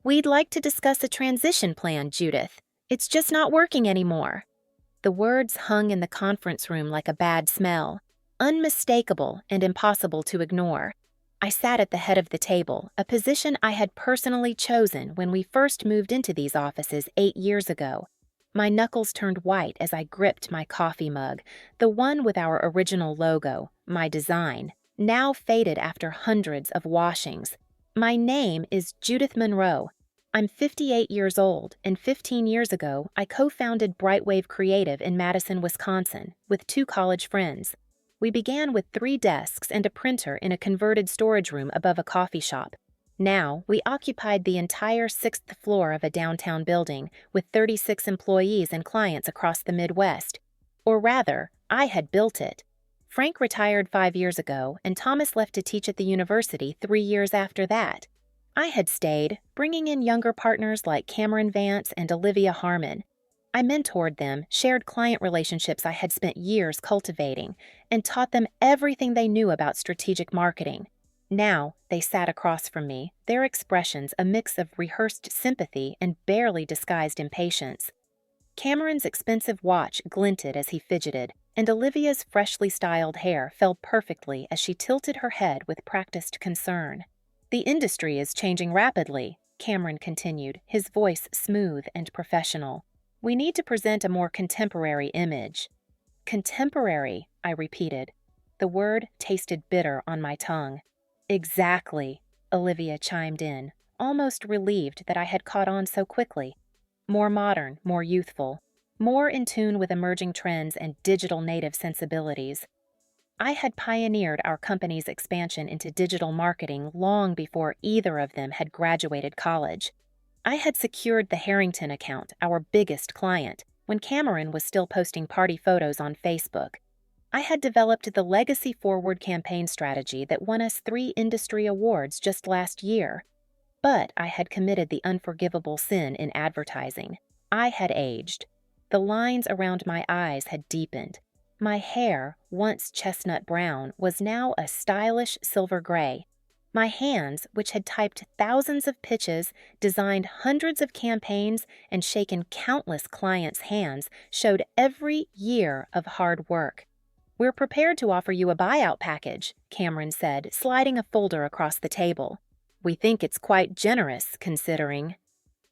We'd like to discuss a transition plan, Judith. It's just not working anymore. The words hung in the conference room like a bad smell, unmistakable and impossible to ignore. I sat at the head of the table, a position I had personally chosen when we first moved into these offices 8 years ago. My knuckles turned white as I gripped my coffee mug, the one with our original logo, my design, now faded after hundreds of washings. My name is Judith Monroe. I'm 58 years old, and 15 years ago, I co-founded Brightwave Creative in Madison, Wisconsin, with 2 college friends. We began with 3 desks and a printer in a converted storage room above a coffee shop. Now, we occupied the entire 6th floor of a downtown building with 36 employees and clients across the Midwest. Or rather, I had built it. Frank retired 5 years ago, and Thomas left to teach at the university 3 years after that. I had stayed, bringing in younger partners like Cameron Vance and Olivia Harmon. I mentored them, shared client relationships I had spent years cultivating, and taught them everything they knew about strategic marketing. Now, they sat across from me, their expressions a mix of rehearsed sympathy and barely disguised impatience. Cameron's expensive watch glinted as he fidgeted, and Olivia's freshly styled hair fell perfectly as she tilted her head with practiced concern. "The industry is changing rapidly," Cameron continued, his voice smooth and professional. "We need to present a more contemporary image." "Contemporary," I repeated. The word tasted bitter on my tongue. "Exactly," Olivia chimed in, almost relieved that I had caught on so quickly. "More modern, more youthful, more in tune with emerging trends and digital native sensibilities." I had pioneered our company's expansion into digital marketing long before either of them had graduated college. I had secured the Harrington account, our biggest client, when Cameron was still posting party photos on Facebook. I had developed the legacy-forward campaign strategy that won us 3 industry awards just last year. But I had committed the unforgivable sin in advertising. I had aged. The lines around my eyes had deepened. My hair, once chestnut brown, was now a stylish silver gray. My hands, which had typed thousands of pitches, designed hundreds of campaigns, and shaken countless clients' hands, showed every year of hard work. "We're prepared to offer you a buyout package," Cameron said, sliding a folder across the table. "We think it's quite generous, considering."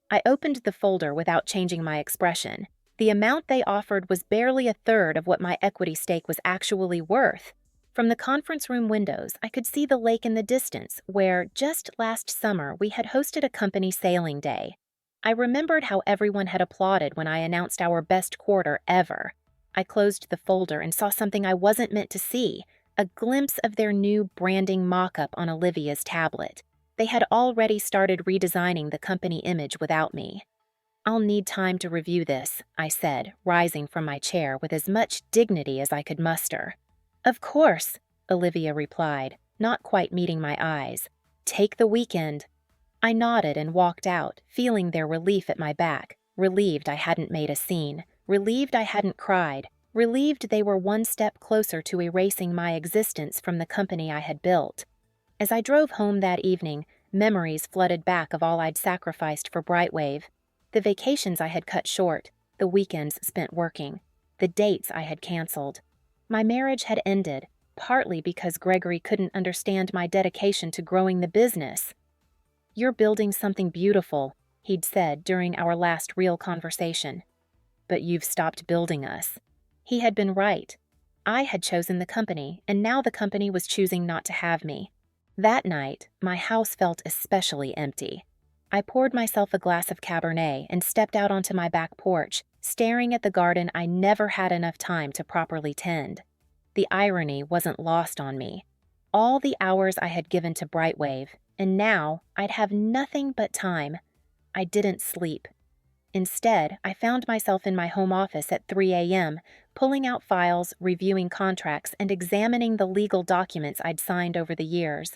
I opened the folder without changing my expression. The amount they offered was barely a third of what my equity stake was actually worth. From the conference room windows, I could see the lake in the distance, where, just last summer, we had hosted a company sailing day. I remembered how everyone had applauded when I announced our best quarter ever. I closed the folder and saw something I wasn't meant to see, a glimpse of their new branding mock-up on Olivia's tablet. They had already started redesigning the company image without me. "I'll need time to review this," I said, rising from my chair with as much dignity as I could muster. "Of course," Olivia replied, not quite meeting my eyes. "Take the weekend." I nodded and walked out, feeling their relief at my back, relieved I hadn't made a scene, relieved I hadn't cried, relieved they were one step closer to erasing my existence from the company I had built. As I drove home that evening, memories flooded back of all I'd sacrificed for Brightwave. The vacations I had cut short, the weekends spent working, the dates I had canceled. My marriage had ended, partly because Gregory couldn't understand my dedication to growing the business. "You're building something beautiful," he'd said during our last real conversation. "But you've stopped building us." He had been right. I had chosen the company, and now the company was choosing not to have me. That night, my house felt especially empty. I poured myself a glass of Cabernet and stepped out onto my back porch, staring at the garden I never had enough time to properly tend. The irony wasn't lost on me. All the hours I had given to Brightwave, and now I'd have nothing but time. I didn't sleep. Instead, I found myself in my home office at 3 a.m., pulling out files, reviewing contracts, and examining the legal documents I'd signed over the years.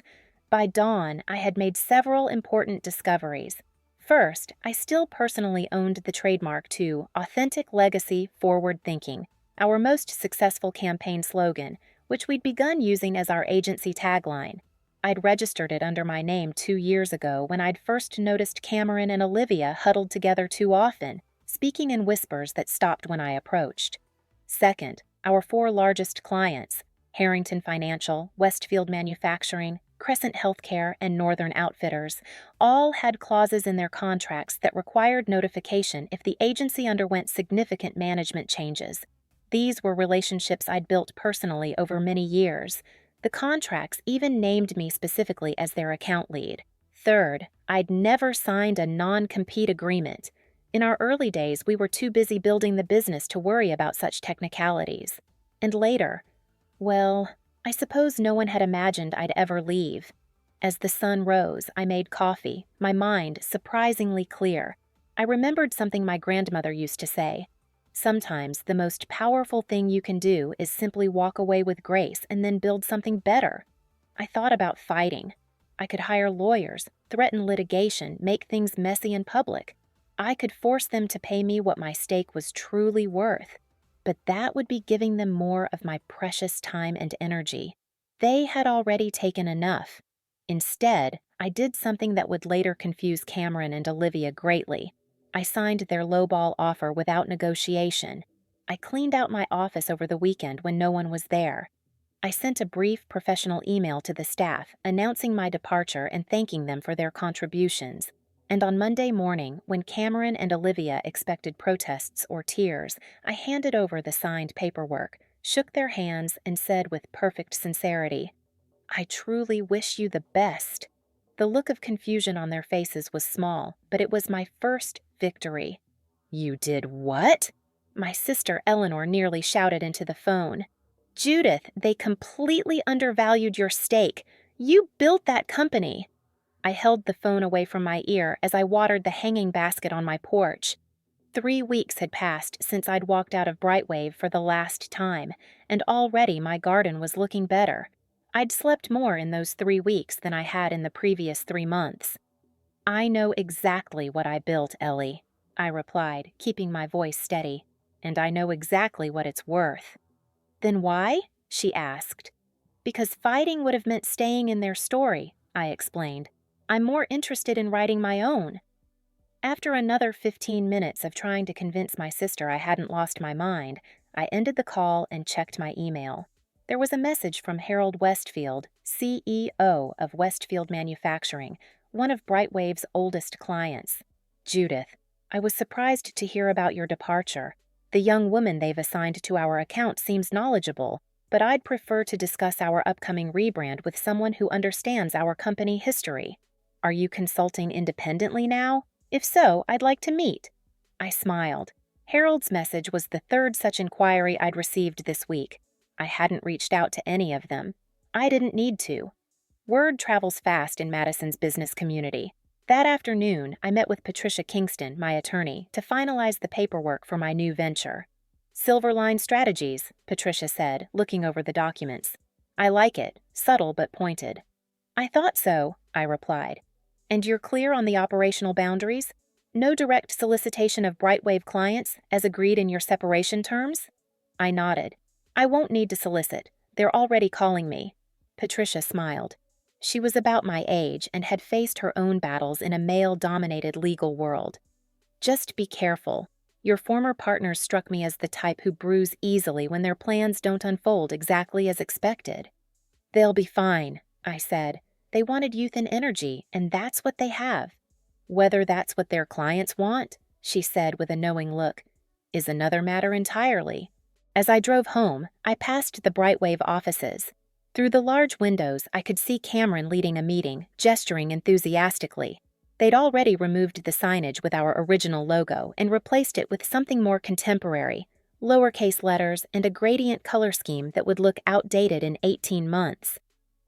By dawn, I had made several important discoveries. First, I still personally owned the trademark to "Authentic Legacy Forward Thinking," our most successful campaign slogan, which we'd begun using as our agency tagline. I'd registered it under my name 2 years ago when I'd first noticed Cameron and Olivia huddled together too often, speaking in whispers that stopped when I approached. Second, our four largest clients, Harrington Financial, Westfield Manufacturing, Crescent Healthcare, and Northern Outfitters, all had clauses in their contracts that required notification if the agency underwent significant management changes. These were relationships I'd built personally over many years. The contracts even named me specifically as their account lead. Third, I'd never signed a non-compete agreement. In our early days, we were too busy building the business to worry about such technicalities. And later, well, I suppose no one had imagined I'd ever leave. As the sun rose, I made coffee, my mind surprisingly clear. I remembered something my grandmother used to say. Sometimes the most powerful thing you can do is simply walk away with grace and then build something better. I thought about fighting. I could hire lawyers, threaten litigation, make things messy in public. I could force them to pay me what my stake was truly worth. But that would be giving them more of my precious time and energy. They had already taken enough. Instead, I did something that would later confuse Cameron and Olivia greatly. I signed their lowball offer without negotiation. I cleaned out my office over the weekend when no one was there. I sent a brief professional email to the staff announcing my departure and thanking them for their contributions. And on Monday morning, when Cameron and Olivia expected protests or tears, I handed over the signed paperwork, shook their hands, and said with perfect sincerity, "I truly wish you the best." The look of confusion on their faces was small, but it was my first victory. "You did what?" My sister Eleanor nearly shouted into the phone. "Judith, they completely undervalued your stake. You built that company." I held the phone away from my ear as I watered the hanging basket on my porch. 3 weeks had passed since I'd walked out of Brightwave for the last time, and already my garden was looking better. I'd slept more in those 3 weeks than I had in the previous 3 months. "I know exactly what I built, Ellie," I replied, keeping my voice steady, "and I know exactly what it's worth." "Then why?" she asked. "Because fighting would have meant staying in their story," I explained. "I'm more interested in writing my own." After another 15 minutes of trying to convince my sister I hadn't lost my mind, I ended the call and checked my email. There was a message from Harold Westfield, CEO of Westfield Manufacturing, one of Brightwave's oldest clients. "Judith, I was surprised to hear about your departure. The young woman they've assigned to our account seems knowledgeable, but I'd prefer to discuss our upcoming rebrand with someone who understands our company history. Are you consulting independently now? If so, I'd like to meet." I smiled. Harold's message was the third such inquiry I'd received this week. I hadn't reached out to any of them. I didn't need to. Word travels fast in Madison's business community. That afternoon, I met with Patricia Kingston, my attorney, to finalize the paperwork for my new venture. "Silverline Strategies," Patricia said, looking over the documents. "I like it, subtle but pointed." "I thought so," I replied. "And you're clear on the operational boundaries? No direct solicitation of Brightwave clients, as agreed in your separation terms?" I nodded. "I won't need to solicit. They're already calling me." Patricia smiled. She was about my age and had faced her own battles in a male-dominated legal world. "Just be careful. Your former partners struck me as the type who bruise easily when their plans don't unfold exactly as expected." "They'll be fine," I said. "They wanted youth and energy, and that's what they have." "Whether that's what their clients want," she said with a knowing look, "is another matter entirely." As I drove home, I passed the Brightwave offices. Through the large windows, I could see Cameron leading a meeting, gesturing enthusiastically. They'd already removed the signage with our original logo and replaced it with something more contemporary, lowercase letters and a gradient color scheme that would look outdated in 18 months.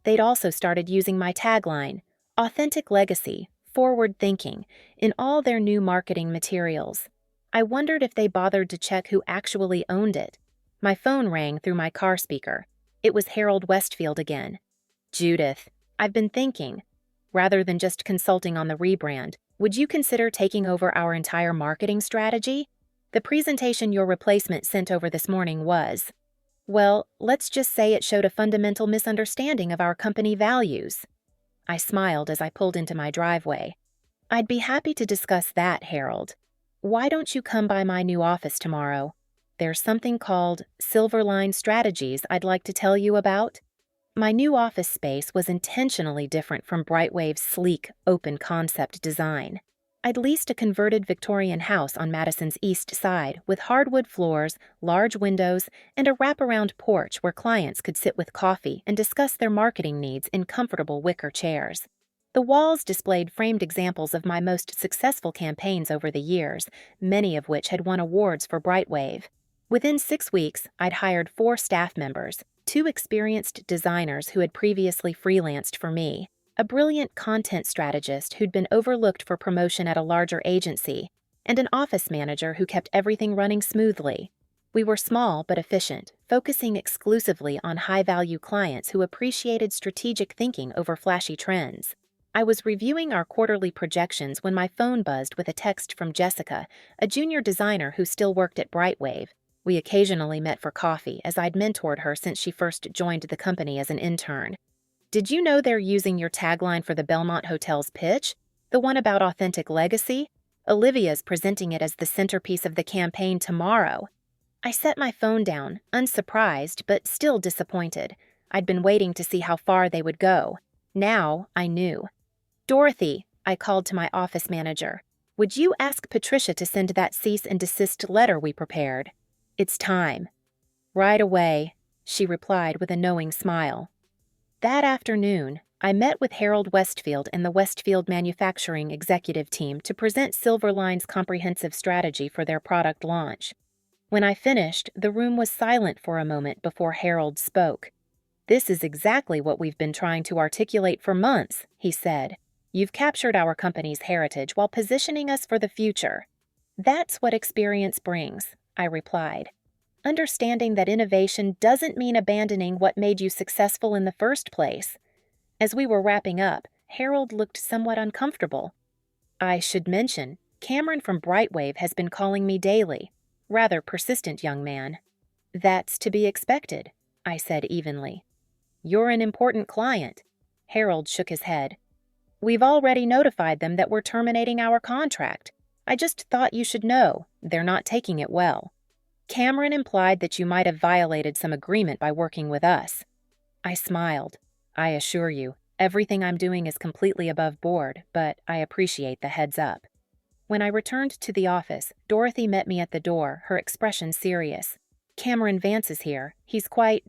They'd also started using my tagline, "Authentic Legacy, Forward Thinking," in all their new marketing materials. I wondered if they bothered to check who actually owned it. My phone rang through my car speaker. It was Harold Westfield again. "Judith, I've been thinking. Rather than just consulting on the rebrand, would you consider taking over our entire marketing strategy? The presentation your replacement sent over this morning was, well, let's just say it showed a fundamental misunderstanding of our company values." I smiled as I pulled into my driveway. I'd be happy to discuss that, Harold. Why don't you come by my new office tomorrow? There's something called Silverline Strategies I'd like to tell you about. My new office space was intentionally different from Brightwave's sleek, open-concept design. I'd leased a converted Victorian house on Madison's east side with hardwood floors, large windows, and a wraparound porch where clients could sit with coffee and discuss their marketing needs in comfortable wicker chairs. The walls displayed framed examples of my most successful campaigns over the years, many of which had won awards for Brightwave. Within 6 weeks, I'd hired 4 staff members, 2 experienced designers who had previously freelanced for me, a brilliant content strategist who'd been overlooked for promotion at a larger agency, and an office manager who kept everything running smoothly. We were small but efficient, focusing exclusively on high-value clients who appreciated strategic thinking over flashy trends. I was reviewing our quarterly projections when my phone buzzed with a text from Jessica, a junior designer who still worked at Brightwave. We occasionally met for coffee, as I'd mentored her since she first joined the company as an intern. Did you know they're using your tagline for the Belmont Hotel's pitch? The one about authentic legacy? Olivia's presenting it as the centerpiece of the campaign tomorrow. I set my phone down, unsurprised but still disappointed. I'd been waiting to see how far they would go. Now I knew. Dorothy, I called to my office manager. Would you ask Patricia to send that cease and desist letter we prepared? It's time. Right away, she replied with a knowing smile. That afternoon, I met with Harold Westfield and the Westfield Manufacturing executive team to present Silverline's comprehensive strategy for their product launch. When I finished, the room was silent for a moment before Harold spoke. This is exactly what we've been trying to articulate for months, he said. You've captured our company's heritage while positioning us for the future. That's what experience brings, I replied. Understanding that innovation doesn't mean abandoning what made you successful in the first place. As we were wrapping up, Harold looked somewhat uncomfortable. I should mention, Cameron from Brightwave has been calling me daily. Rather persistent young man. That's to be expected, I said evenly. You're an important client. Harold shook his head. We've already notified them that we're terminating our contract. I just thought you should know. They're not taking it well. Cameron implied that you might have violated some agreement by working with us. I smiled. I assure you, everything I'm doing is completely above board, but I appreciate the heads up. When I returned to the office, Dorothy met me at the door, her expression serious. Cameron Vance is here. He's quite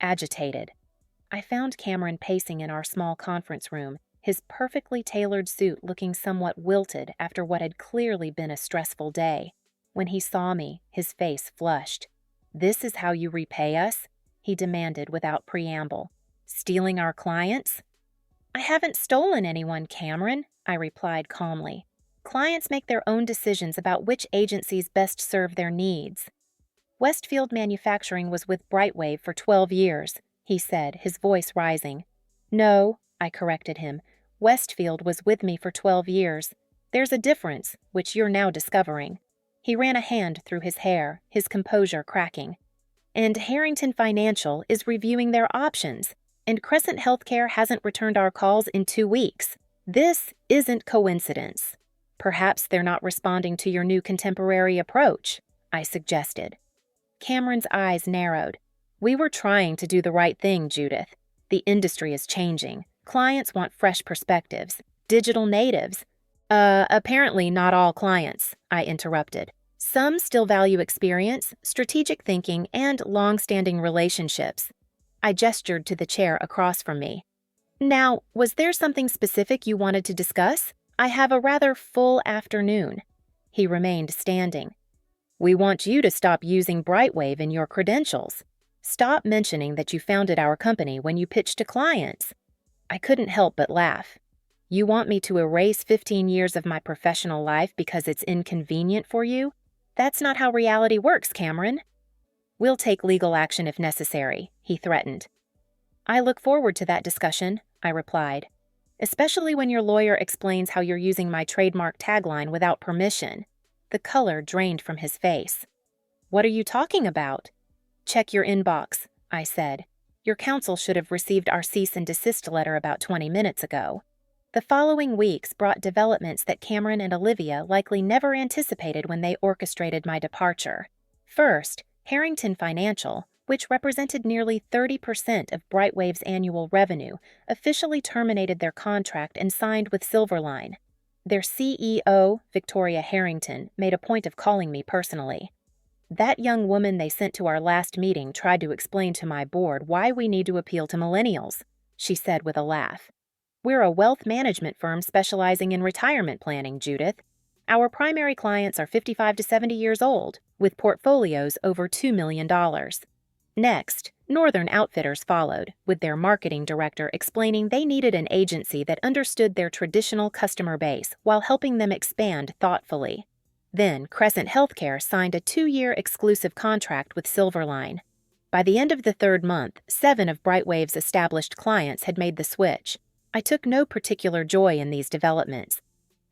agitated. I found Cameron pacing in our small conference room, his perfectly tailored suit looking somewhat wilted after what had clearly been a stressful day. When he saw me, his face flushed. This is how you repay us? He demanded without preamble. Stealing our clients? I haven't stolen anyone, Cameron, I replied calmly. Clients make their own decisions about which agencies best serve their needs. Westfield Manufacturing was with Brightwave for 12 years, he said, his voice rising. No, I corrected him. Westfield was with me for 12 years. There's a difference, which you're now discovering. He ran a hand through his hair, his composure cracking. And Harrington Financial is reviewing their options, and Crescent Healthcare hasn't returned our calls in 2 weeks. This isn't coincidence. Perhaps they're not responding to your new contemporary approach, I suggested. Cameron's eyes narrowed. We were trying to do the right thing, Judith. The industry is changing. Clients want fresh perspectives, digital natives. Apparently not all clients, I interrupted. Some still value experience, strategic thinking, and long-standing relationships. I gestured to the chair across from me. Now, was there something specific you wanted to discuss? I have a rather full afternoon. He remained standing. We want you to stop using Brightwave in your credentials. Stop mentioning that you founded our company when you pitched to clients. I couldn't help but laugh. You want me to erase 15 years of my professional life because it's inconvenient for you? That's not how reality works, Cameron. We'll take legal action if necessary, he threatened. I look forward to that discussion, I replied, especially when your lawyer explains how you're using my trademark tagline without permission. The color drained from his face. What are you talking about? Check your inbox, I said. Your counsel should have received our cease and desist letter about 20 minutes ago. The following weeks brought developments that Cameron and Olivia likely never anticipated when they orchestrated my departure. First, Harrington Financial, which represented nearly 30% of Brightwave's annual revenue, officially terminated their contract and signed with Silverline. Their CEO, Victoria Harrington, made a point of calling me personally. That young woman they sent to our last meeting tried to explain to my board why we need to appeal to millennials, she said with a laugh. We're a wealth management firm specializing in retirement planning, Judith. Our primary clients are 55 to 70 years old, with portfolios over $2 million. Next, Northern Outfitters followed, with their marketing director explaining they needed an agency that understood their traditional customer base while helping them expand thoughtfully. Then, Crescent Healthcare signed a 2-year exclusive contract with Silverline. By the end of the 3rd month, 7 of Brightwave's established clients had made the switch. I took no particular joy in these developments.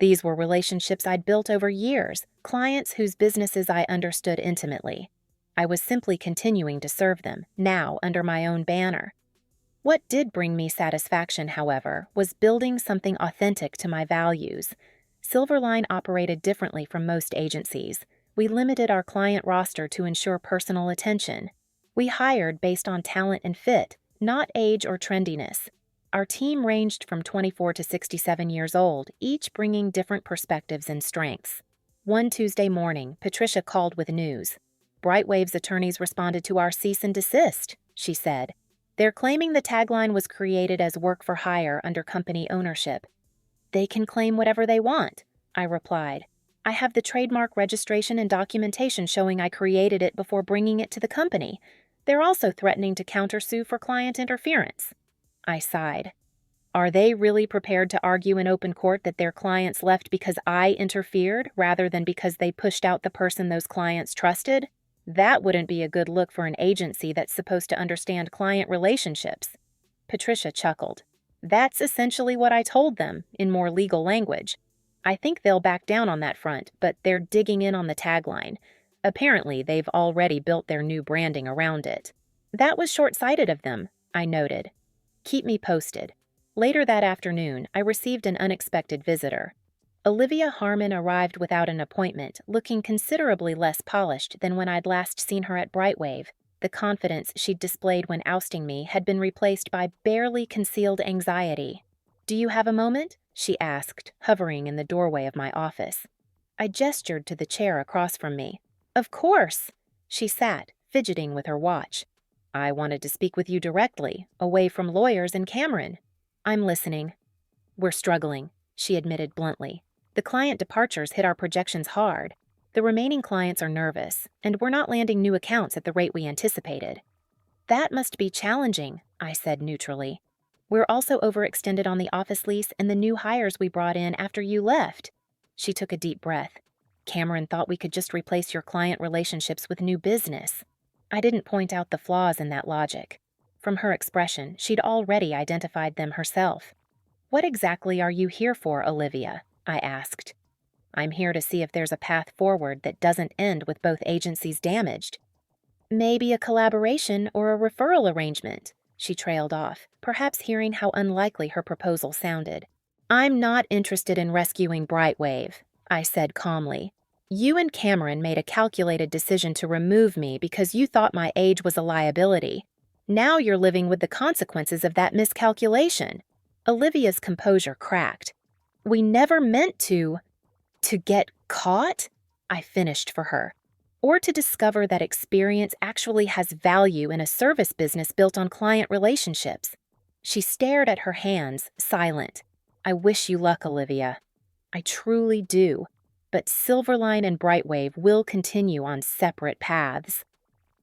These were relationships I'd built over years, clients whose businesses I understood intimately. I was simply continuing to serve them, now under my own banner. What did bring me satisfaction, however, was building something authentic to my values. Silverline operated differently from most agencies. We limited our client roster to ensure personal attention. We hired based on talent and fit, not age or trendiness. Our team ranged from 24 to 67 years old, each bringing different perspectives and strengths. One Tuesday morning, Patricia called with news. Brightwave's attorneys responded to our cease and desist, she said. They're claiming the tagline was created as work for hire under company ownership. They can claim whatever they want, I replied. I have the trademark registration and documentation showing I created it before bringing it to the company. They're also threatening to countersue for client interference. I sighed. Are they really prepared to argue in open court that their clients left because I interfered rather than because they pushed out the person those clients trusted? That wouldn't be a good look for an agency that's supposed to understand client relationships. Patricia chuckled. That's essentially what I told them, in more legal language. I think they'll back down on that front, but they're digging in on the tagline. Apparently, they've already built their new branding around it. That was short-sighted of them, I noted. Keep me posted. Later that afternoon, I received an unexpected visitor. Olivia Harmon arrived without an appointment, looking considerably less polished than when I'd last seen her at Brightwave. The confidence she'd displayed when ousting me had been replaced by barely concealed anxiety. "Do you have a moment?" she asked, hovering in the doorway of my office. I gestured to the chair across from me. "Of course!" She sat, fidgeting with her watch. "I wanted to speak with you directly, away from lawyers and Cameron." "I'm listening." "We're struggling," she admitted bluntly. "The client departures hit our projections hard. The remaining clients are nervous, and we're not landing new accounts at the rate we anticipated." "That must be challenging," I said neutrally. "We're also overextended on the office lease and the new hires we brought in after you left." She took a deep breath. "Cameron thought we could just replace your client relationships with new business." I didn't point out the flaws in that logic. From her expression, she'd already identified them herself. "What exactly are you here for, Olivia?" I asked. "I'm here to see if there's a path forward that doesn't end with both agencies damaged." "Maybe a collaboration or a referral arrangement," she trailed off, perhaps hearing how unlikely her proposal sounded. "I'm not interested in rescuing Brightwave," I said calmly. "You and Cameron made a calculated decision to remove me because you thought my age was a liability. Now you're living with the consequences of that miscalculation." Olivia's composure cracked. "We never meant to get caught?" I finished for her. "Or to discover that experience actually has value in a service business built on client relationships." She stared at her hands, silent. "I wish you luck, Olivia. I truly do. But Silverline and Brightwave will continue on separate paths."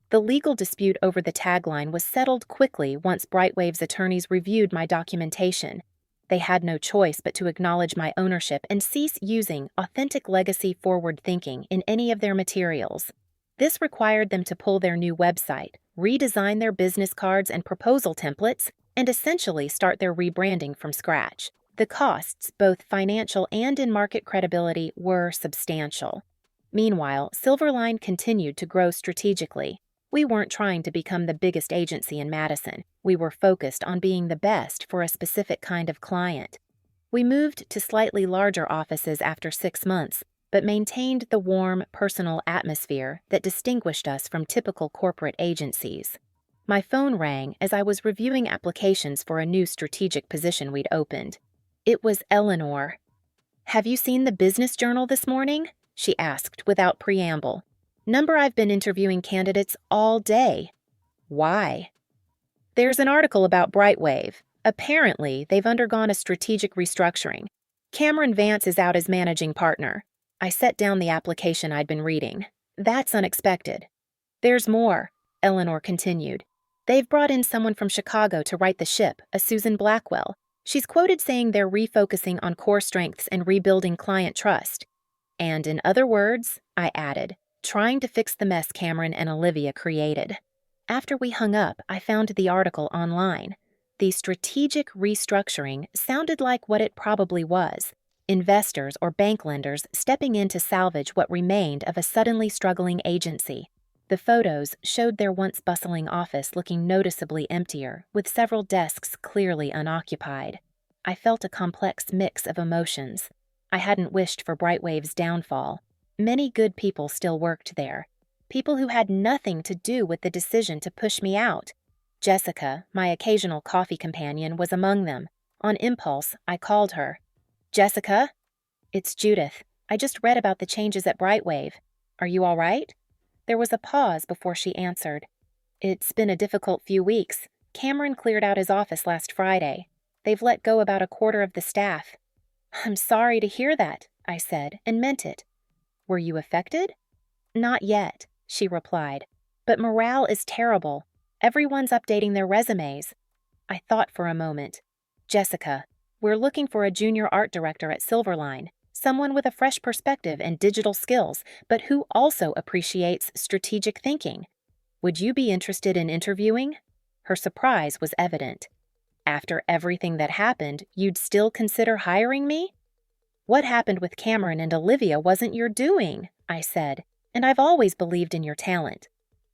The legal dispute over the tagline was settled quickly once Brightwave's attorneys reviewed my documentation. They had no choice but to acknowledge my ownership and cease using authentic legacy forward thinking in any of their materials. This required them to pull their new website, redesign their business cards and proposal templates, and essentially start their rebranding from scratch. The costs, both financial and in market credibility, were substantial. Meanwhile, Silverline continued to grow strategically. We weren't trying to become the biggest agency in Madison. We were focused on being the best for a specific kind of client. We moved to slightly larger offices after 6 months, but maintained the warm, personal atmosphere that distinguished us from typical corporate agencies. My phone rang as I was reviewing applications for a new strategic position we'd opened. It was Eleanor. "Have you seen the Business Journal this morning?" she asked without preamble. "Number I've been interviewing candidates all day." "Why?" "There's an article about Brightwave. Apparently, they've undergone a strategic restructuring. Cameron Vance is out as managing partner." I set down the application I'd been reading. "That's unexpected." "There's more," Eleanor continued. "They've brought in someone from Chicago to right the ship, a Susan Blackwell. She's quoted saying they're refocusing on core strengths and rebuilding client trust. And in other words," I added, trying to fix the mess Cameron and Olivia created. After we hung up, I found the article online. The strategic restructuring sounded like what it probably was: investors or bank lenders stepping in to salvage what remained of a suddenly struggling agency. The photos showed their once bustling office looking noticeably emptier, with several desks clearly unoccupied. I felt a complex mix of emotions. I hadn't wished for Brightwave's downfall. Many good people still worked there. People who had nothing to do with the decision to push me out. Jessica, my occasional coffee companion, was among them. On impulse, I called her. "Jessica?" "It's Judith. I just read about the changes at Brightwave. Are you all right?" There was a pause before she answered. "It's been a difficult few weeks. Cameron cleared out his office last Friday. They've let go about a quarter of the staff." "I'm sorry to hear that," I said, and meant it. "Were you affected?" "Not yet," she replied. "But morale is terrible. Everyone's updating their resumes." I thought for a moment. "Jessica, we're looking for a junior art director at Silverline. Someone with a fresh perspective and digital skills, but who also appreciates strategic thinking. Would you be interested in interviewing?" Her surprise was evident. "After everything that happened, you'd still consider hiring me?" "What happened with Cameron and Olivia wasn't your doing," I said, "and I've always believed in your talent."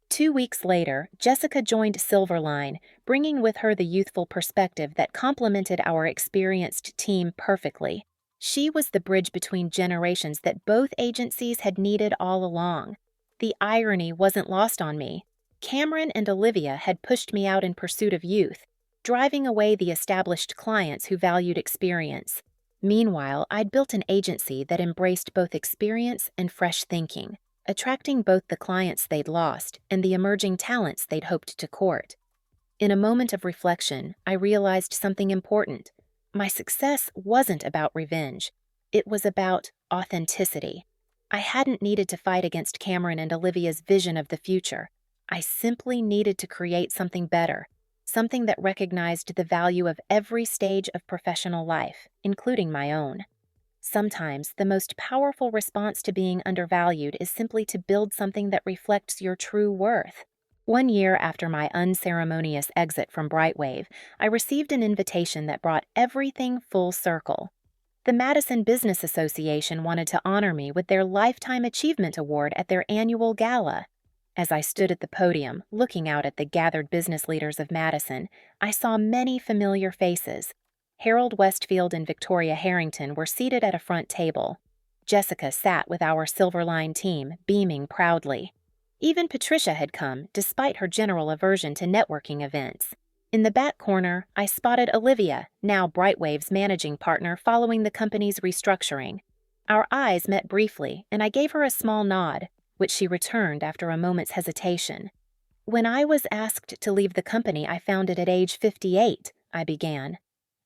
2 weeks later, Jessica joined Silverline, bringing with her the youthful perspective that complemented our experienced team perfectly. She was the bridge between generations that both agencies had needed all along. The irony wasn't lost on me. Cameron and Olivia had pushed me out in pursuit of youth, driving away the established clients who valued experience. Meanwhile, I'd built an agency that embraced both experience and fresh thinking, attracting both the clients they'd lost and the emerging talents they'd hoped to court. In a moment of reflection, I realized something important. My success wasn't about revenge. It was about authenticity. I hadn't needed to fight against Cameron and Olivia's vision of the future. I simply needed to create something better, something that recognized the value of every stage of professional life, including my own. Sometimes the most powerful response to being undervalued is simply to build something that reflects your true worth. 1 year after my unceremonious exit from Brightwave, I received an invitation that brought everything full circle. The Madison Business Association wanted to honor me with their Lifetime Achievement Award at their annual gala. As I stood at the podium, looking out at the gathered business leaders of Madison, I saw many familiar faces. Harold Westfield and Victoria Harrington were seated at a front table. Jessica sat with our Silverline team, beaming proudly. Even Patricia had come, despite her general aversion to networking events. In the back corner, I spotted Olivia, now Brightwave's managing partner following the company's restructuring. Our eyes met briefly, and I gave her a small nod, which she returned after a moment's hesitation. "When I was asked to leave the company I founded at age 58, I began.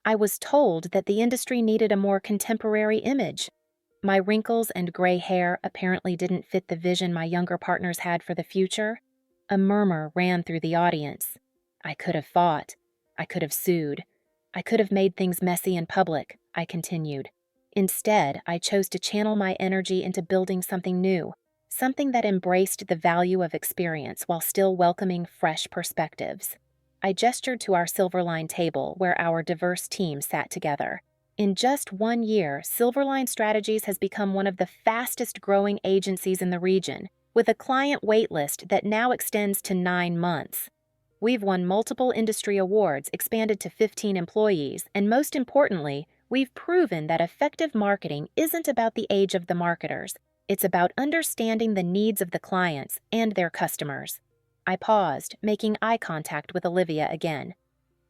I was told that the industry needed a more contemporary image. My wrinkles and gray hair apparently didn't fit the vision my younger partners had for the future. A murmur ran through the audience. I could have fought. I could have sued. I could have made things messy in public, I continued. Instead, I chose to channel my energy into building something new, something that embraced the value of experience while still welcoming fresh perspectives. I gestured to our Silverline table where our diverse team sat together. In just 1 year, Silverline Strategies has become one of the fastest-growing agencies in the region, with a client waitlist that now extends to 9 months. We've won multiple industry awards, expanded to 15 employees, and most importantly, we've proven that effective marketing isn't about the age of the marketers. It's about understanding the needs of the clients and their customers. I paused, making eye contact with Olivia again.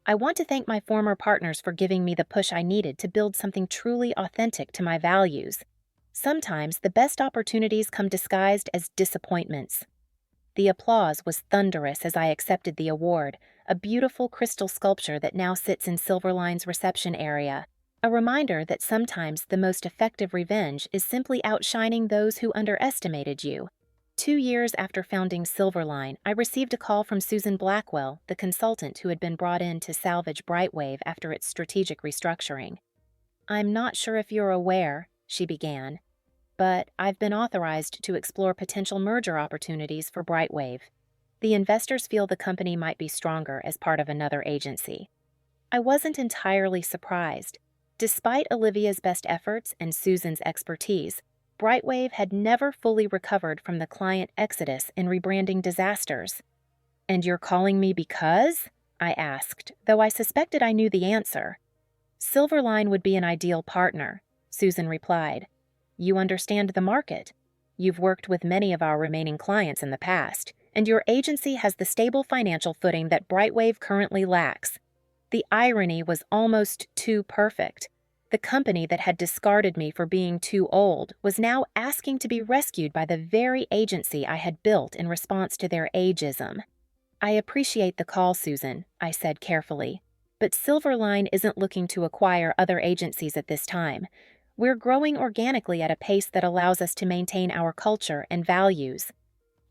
I want to thank my former partners for giving me the push I needed to build something truly authentic to my values. Sometimes the best opportunities come disguised as disappointments. The applause was thunderous as I accepted the award, a beautiful crystal sculpture that now sits in Silverline's reception area. A reminder that sometimes the most effective revenge is simply outshining those who underestimated you. 2 years after founding Silverline, I received a call from Susan Blackwell, the consultant who had been brought in to salvage Brightwave after its strategic restructuring. "I'm not sure if you're aware," she began, "but I've been authorized to explore potential merger opportunities for Brightwave. The investors feel the company might be stronger as part of another agency." I wasn't entirely surprised. Despite Olivia's best efforts and Susan's expertise, Brightwave had never fully recovered from the client exodus and rebranding disasters. "And you're calling me because?" I asked, though I suspected I knew the answer. "Silverline would be an ideal partner," Susan replied. "You understand the market. You've worked with many of our remaining clients in the past, and your agency has the stable financial footing that Brightwave currently lacks." The irony was almost too perfect. The company that had discarded me for being too old was now asking to be rescued by the very agency I had built in response to their ageism. "I appreciate the call, Susan," I said carefully, "but Silverline isn't looking to acquire other agencies at this time. We're growing organically at a pace that allows us to maintain our culture and values."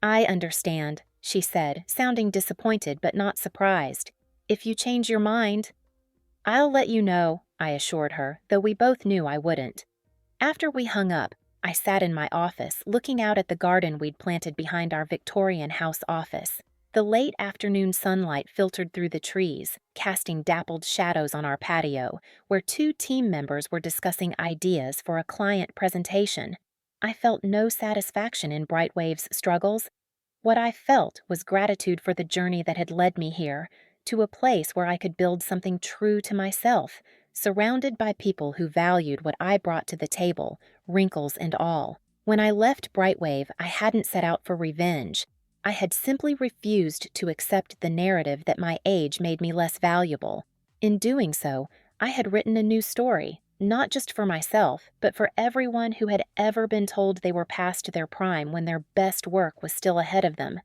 "I understand," she said, sounding disappointed but not surprised. "If you change your mind—" "I'll let you know," I assured her, though we both knew I wouldn't. After we hung up, I sat in my office, looking out at the garden we'd planted behind our Victorian house office. The late afternoon sunlight filtered through the trees, casting dappled shadows on our patio, where 2 team members were discussing ideas for a client presentation. I felt no satisfaction in Brightwave's struggles. What I felt was gratitude for the journey that had led me here, to a place where I could build something true to myself, surrounded by people who valued what I brought to the table, wrinkles and all. When I left Brightwave, I hadn't set out for revenge. I had simply refused to accept the narrative that my age made me less valuable. In doing so, I had written a new story, not just for myself, but for everyone who had ever been told they were past their prime when their best work was still ahead of them.